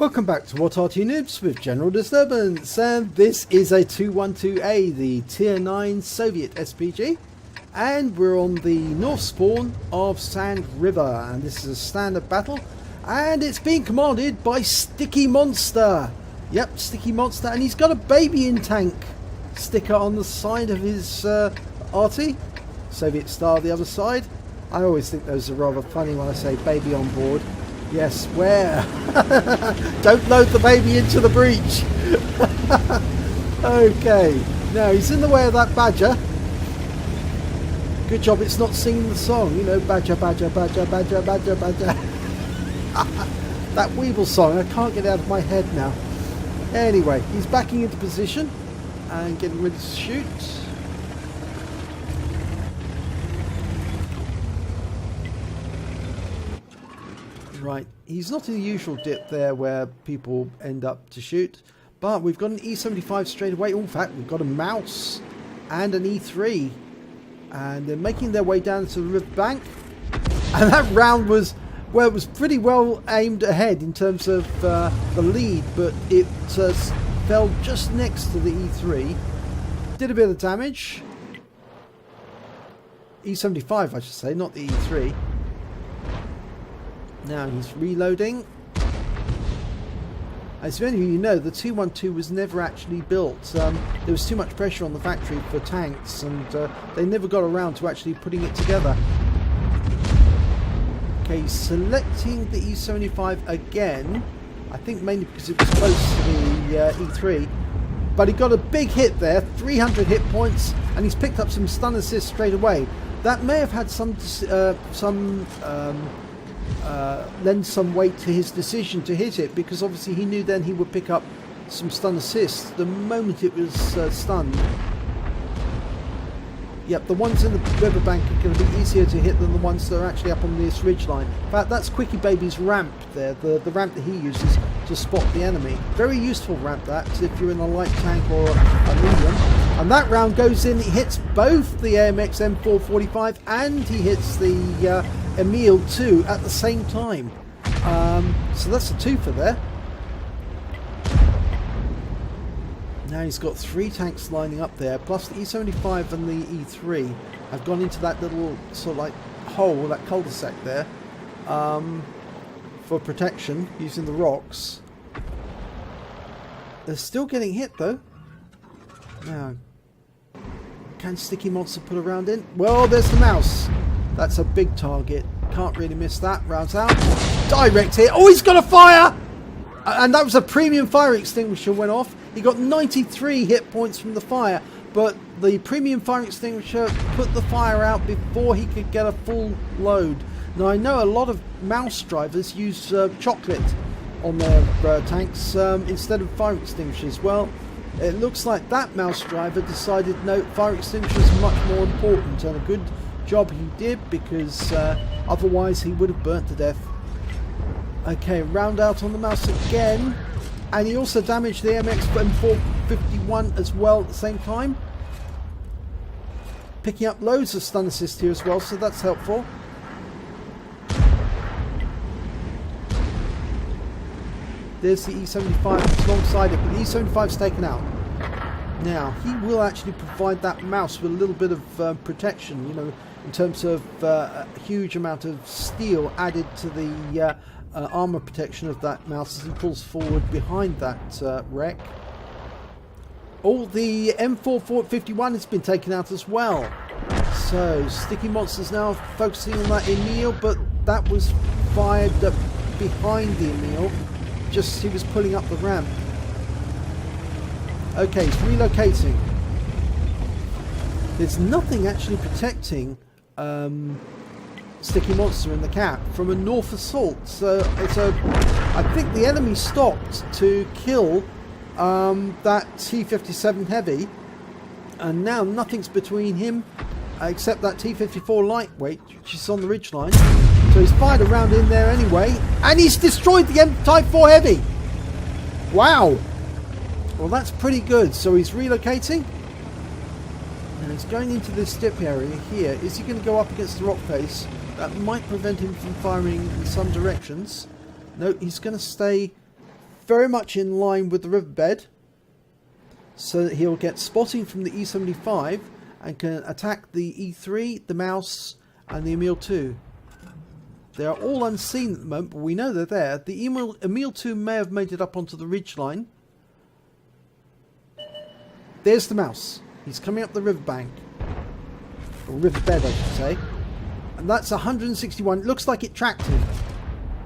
Welcome back to What Arty Noobs with General Disturbance, and this is a 212A, the Tier 9 Soviet SPG, and we're on the north spawn of Sand River, and this is a standard battle, and it's being commanded by StickyMonster. Yep, StickyMonster, and he's got a baby in tank sticker on the side of his Arty, Soviet Star the other side. I always think those are rather funny when I say baby on board. Yes, where? Don't load the baby into the breach. Okay, now he's in the way of that badger. Good job it's not singing the song, you know, badger, badger, badger, badger, badger, badger. That Weevil song, I can't get it out of my head now. Anyway, he's backing into position and getting ready to shoot. Right, he's not in the usual dip there where people end up to shoot, but we've got an E75 straight away. In fact, we've got a mouse and an E3, and they're making their way down to the riverbank. And that round was, well, it was pretty well aimed ahead in terms of the lead, but it fell just next to the E3. Did a bit of damage. E75, I should say, not the E3. Now he's reloading. As many of you know, the 212 was never actually built. There was too much pressure on the factory for tanks, and they never got around to actually putting it together. Okay, selecting the E75 again. I think mainly because it was close to the E3. But he got a big hit there, 300 hit points, and he's picked up some stun assists straight away. That may have had lend some weight to his decision to hit it, because obviously he knew then he would pick up some stun assists the moment it was stunned. Yep, the ones in the riverbank are going to be easier to hit than the ones that are actually up on this ridgeline. In fact, that's Quickybaby's ramp there, the ramp that he uses to spot the enemy. Very useful ramp that, if you're in a light tank or a medium. And that round goes in, it hits both the AMX M445 and he hits the Emil too at the same time. So that's a twofer there. Now he's got 3 tanks lining up there, plus the E75 and the E3 have gone into that little sort of like hole, that cul-de-sac there, for protection using the rocks. They're still getting hit though. Now, can StickyMonster put a round in? Well, there's the mouse. That's a big target. Can't really miss that. Rounds out. Direct hit. Oh, he's got a fire! And that was a premium fire extinguisher went off. He got 93 hit points from the fire, but the premium fire extinguisher put the fire out before he could get a full load. Now, I know a lot of mouse drivers use chocolate on their tanks instead of fire extinguishers. Well, it looks like that mouse driver decided no, fire extinguisher is much more important, and a good job he did, because otherwise he would have burnt to death. Okay, round out on the mouse again, and he also damaged the MX M451 as well at the same time, picking up loads of stun assist here as well, so that's helpful. There's the E75 alongside it, but the E75's taken out. Now, he will actually provide that mouse with a little bit of protection, you know, in terms of a huge amount of steel added to the armor protection of that mouse as he pulls forward behind that wreck. Oh, the M451 has been taken out as well. So, StickyMonster's now focusing on that Emil, but that was fired behind the Emil, just as he was pulling up the ramp. Okay, he's relocating. There's nothing actually protecting StickyMonster in the cap from a north assault. So I think the enemy stopped to kill that T-57 Heavy, and now nothing's between him except that T-54 Lightweight, which is on the ridgeline. So he's fired a round in there anyway, and he's destroyed the M-Type 4 Heavy. Wow. Well, that's pretty good. So he's relocating, and he's going into this dip area here. Is he going to go up against the rock face? That might prevent him from firing in some directions. No, he's going to stay very much in line with the riverbed, so that he'll get spotting from the E75 and can attack the E3, the Mouse, and the Emil 2. They are all unseen at the moment, but we know they're there. The Emil 2 may have made it up onto the ridgeline. There's the Mouse. He's coming up the riverbank. Or riverbed, I should say. And that's 161. It looks like it tracked him.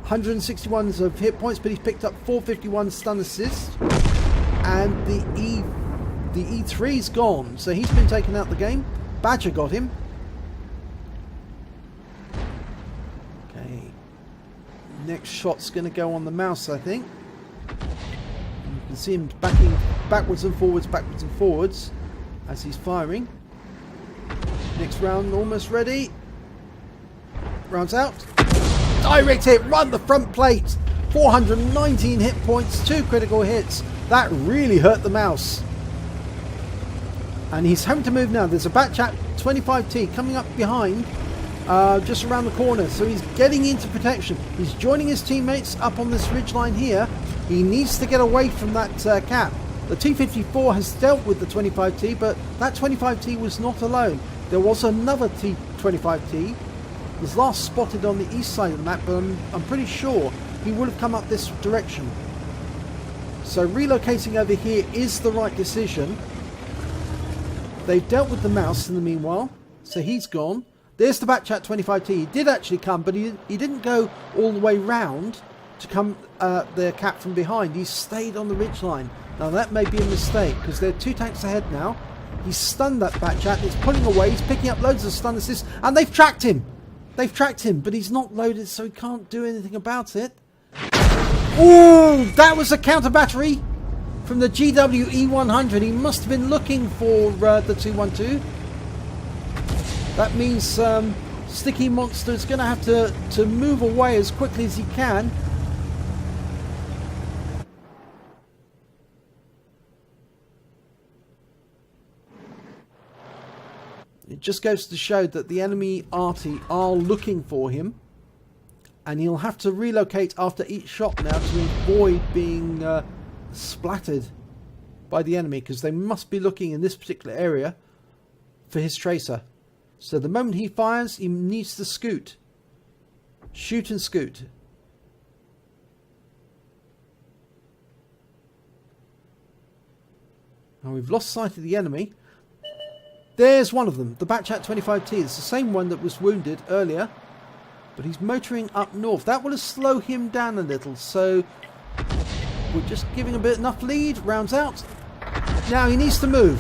161s of hit points, but he's picked up 451 stun assist. And the E3's gone. So he's been taken out the game. Badger got him. Okay. Next shot's going to go on the Mouse, I think. You can see him backing backwards and forwards as he's firing. Next round almost ready. Rounds out. Direct hit, run the front plate. 419 hit points, 2 critical hits. That really hurt the Mouse. And he's having to move now. There's a Batchat 25T coming up behind, just around the corner. So he's getting into protection. He's joining his teammates up on this ridgeline here. He needs to get away from that cap. The T-54 has dealt with the 25T, but that 25T was not alone. There was another T-25T. It was last spotted on the east side of the map, but I'm pretty sure he would have come up this direction. So relocating over here is the right decision. They've dealt with the Mouse in the meanwhile, so he's gone. There's the Batchat 25T. He did actually come, but he didn't go all the way round to come the cap from behind. He stayed on the ridgeline. Now that may be a mistake, because there are 2 tanks ahead now. He's stunned that Batchat. It's pulling away. He's picking up loads of stun assists, and they've tracked him. They've tracked him, but he's not loaded, so he can't do anything about it. Ooh, that was a counter battery from the GWE100. He must have been looking for the 212. That means StickyMonster is going to have to move away as quickly as he can. It just goes to show that the enemy Arty are looking for him, and he'll have to relocate after each shot now to avoid being splattered by the enemy, because they must be looking in this particular area for his tracer. So the moment he fires, he needs to scoot. Shoot and scoot. Now we've lost sight of the enemy. There's one of them, the Batchat 25T. It's the same one that was wounded earlier, but he's motoring up north. That will slow him down a little, so we're just giving him enough lead. Rounds out. Now he needs to move,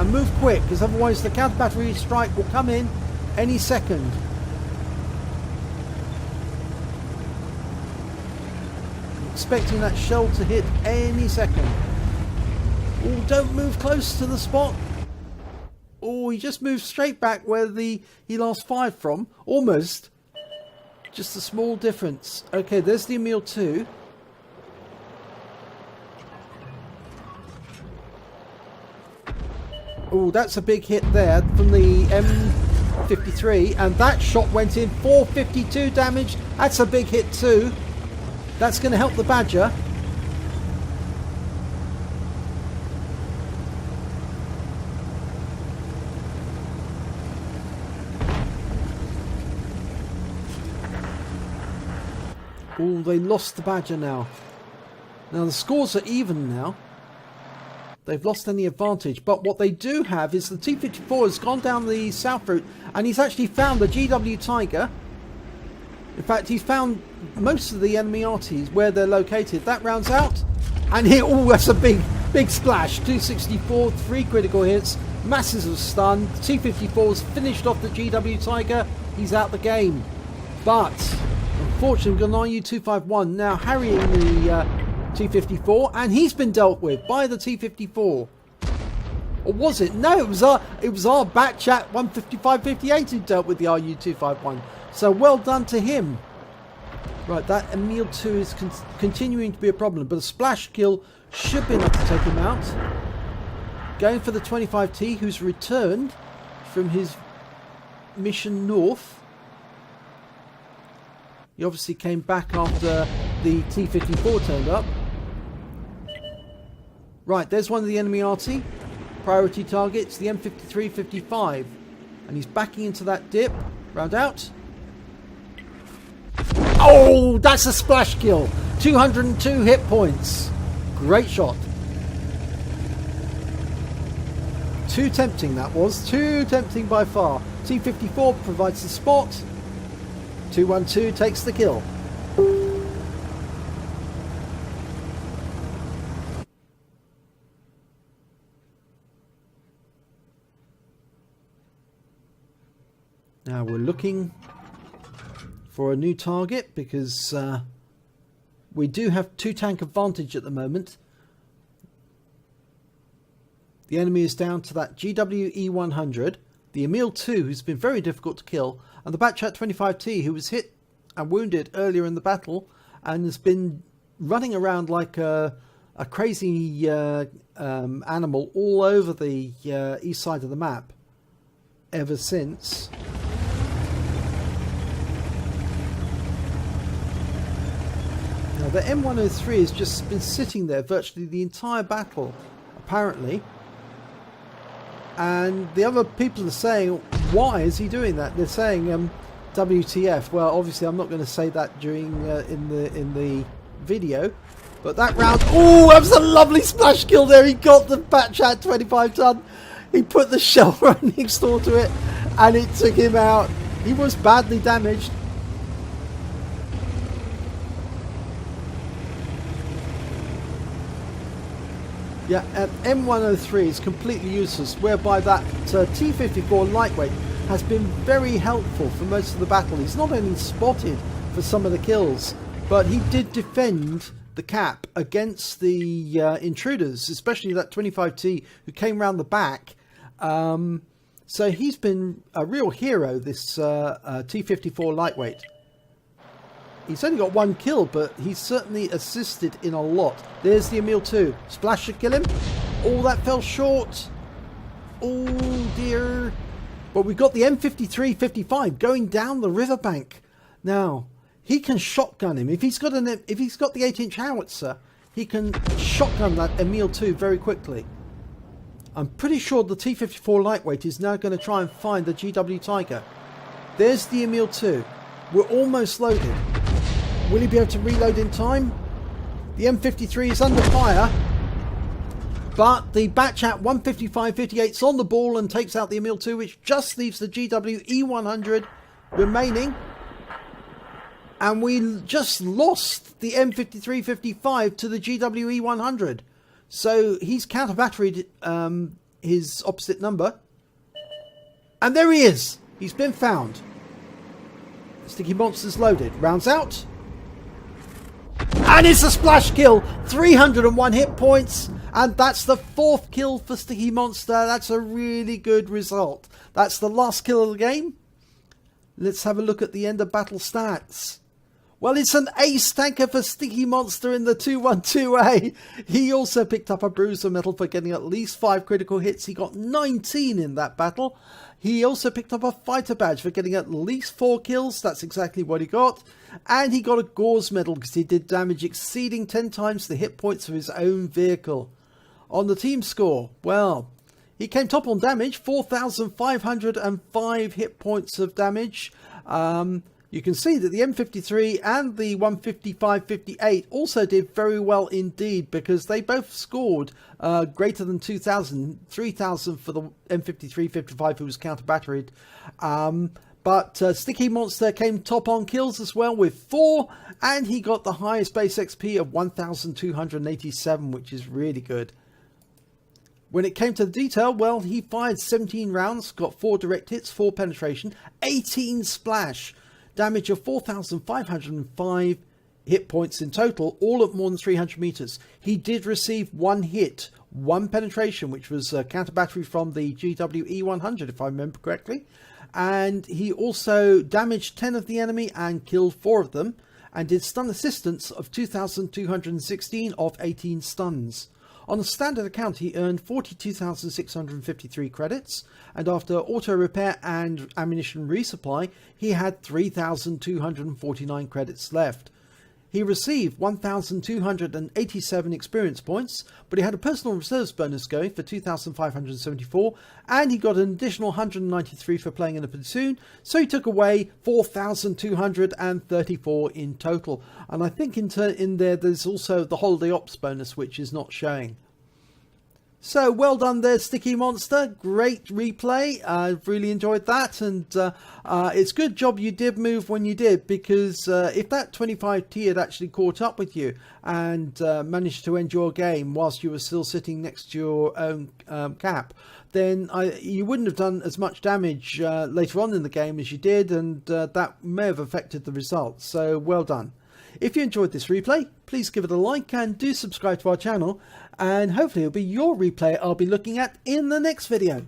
and move quick, because otherwise the counter battery strike will come in any second. Expecting that shell to hit any second. Oh, don't move close to the spot. Oh, he just moved straight back where he last fired from. Almost. Just a small difference. Okay, there's the Emil 2. Oh, that's a big hit there from the M53. And that shot went in. 452 damage. That's a big hit too. That's going to help the Badger. Oh, they lost the Badger now. Now the scores are even now. They've lost any advantage. But what they do have is the T-54 has gone down the south route, and he's actually found the GW Tiger. In fact, he's found most of the enemy arties where they're located. That rounds out. And here, oh, that's a big splash. 264, 3 critical hits, masses of stun. The T-54's finished off the GW Tiger. He's out the game. But unfortunately, we've got an RU-251 now harrying the T-54, and he's been dealt with by the T-54. Or was it? No, it was our Batchat 155-58 who dealt with the RU-251. So well done to him. Right, that Emil 2 is continuing to be a problem, but a splash kill should be enough to take him out. Going for the 25T, who's returned from his mission north. He obviously came back after the T-54 turned up. Right, there's one of the enemy Arty. Priority targets, the M53-55. And he's backing into that dip. Round out. Oh, that's a splash kill. 202 hit points. Great shot. Too tempting that was. Too tempting by far. T-54 provides the spot. 212 takes the kill. Now we're looking for a new target because we do have 2-tank advantage at the moment. The enemy is down to that GWE-100, the Emil-2, who's been very difficult to kill, and the Batchat 25T, who was hit and wounded earlier in the battle and has been running around like a crazy animal all over the east side of the map ever since. Now the M103 has just been sitting there virtually the entire battle, apparently. And the other people are saying, why is he doing that? They're saying, WTF. Well, obviously I'm not going to say that during in the video. But that round, oh, that was a lovely splash kill there. He got the Batchat 25 ton. He put the shell right next door to it, and it took him out. He was badly damaged. Yeah, M103 is completely useless, whereby that T-54 lightweight has been very helpful for most of the battle. He's not only spotted for some of the kills, but he did defend the cap against the intruders, especially that 25T who came round the back. So he's been a real hero, this T-54 lightweight. He's only got 1 kill, but he's certainly assisted in a lot. There's the Emil-2. Splash should kill him. Oh, that fell short. Oh, dear. But we've got the M53-55 going down the riverbank. Now, he can shotgun him. If he's got the 8-inch howitzer, he can shotgun that Emil-2 very quickly. I'm pretty sure the T-54 lightweight is now going to try and find the GW Tiger. There's the Emil-2. We're almost loaded. Will he be able to reload in time? The M53 is under fire, but the Batchat 155-58 is on the ball and takes out the Emil-2, which just leaves the GWE-100 remaining. And we just lost the M53-55 to the GWE-100. So he's counter-batteried his opposite number. And there he is. He's been found. StickyMonster's loaded. Rounds out. And it's a splash kill. 301 hit points. And that's the 4th kill for StickyMonster. That's a really good result. That's the last kill of the game. Let's have a look at the end of battle stats. Well, it's an ace tanker for StickyMonster in the 212A. He also picked up a bruiser medal for getting at least 5 critical hits. He got 19 in that battle. He also picked up a fighter badge for getting at least 4 kills. That's exactly what he got. And he got a Gore's medal because he did damage exceeding 10 times the hit points of his own vehicle. On the team score, well, he came top on damage, 4,505 hit points of damage. You can see that the M53 and the 155-58 also did very well indeed, because they both scored greater than 2,000, 3,000 for the M53-55 who was counter-batteried. But StickyMonster came top on kills as well with 4, and he got the highest base XP of 1,287, which is really good. When it came to the detail, well, he fired 17 rounds, got 4 direct hits, 4 penetration, 18 splash. Damage of 4,505 hit points in total, all at more than 300 meters. He did receive 1 hit, 1 penetration, which was counter battery from the GWE-100, if I remember correctly. And he also damaged 10 of the enemy and killed 4 of them, and did stun assistance of 2,216 of 18 stuns. On a standard account, he earned 42,653 credits, and after auto repair and ammunition resupply, he had 3,249 credits left. He received 1,287 experience points, but he had a personal reserves bonus going for 2,574, and he got an additional 193 for playing in a platoon, so he took away 4,234 in total. And I think in there there's also the holiday ops bonus, which is not showing. So well done there, StickyMonster. Great replay. I've really enjoyed that, and it's good job you did move when you did, because if that 25T had actually caught up with you and managed to end your game whilst you were still sitting next to your own cap, then you wouldn't have done as much damage later on in the game as you did, and that may have affected the results. So well done. If you enjoyed this replay, please give it a like and do subscribe to our channel, and hopefully it'll be your replay I'll be looking at in the next video.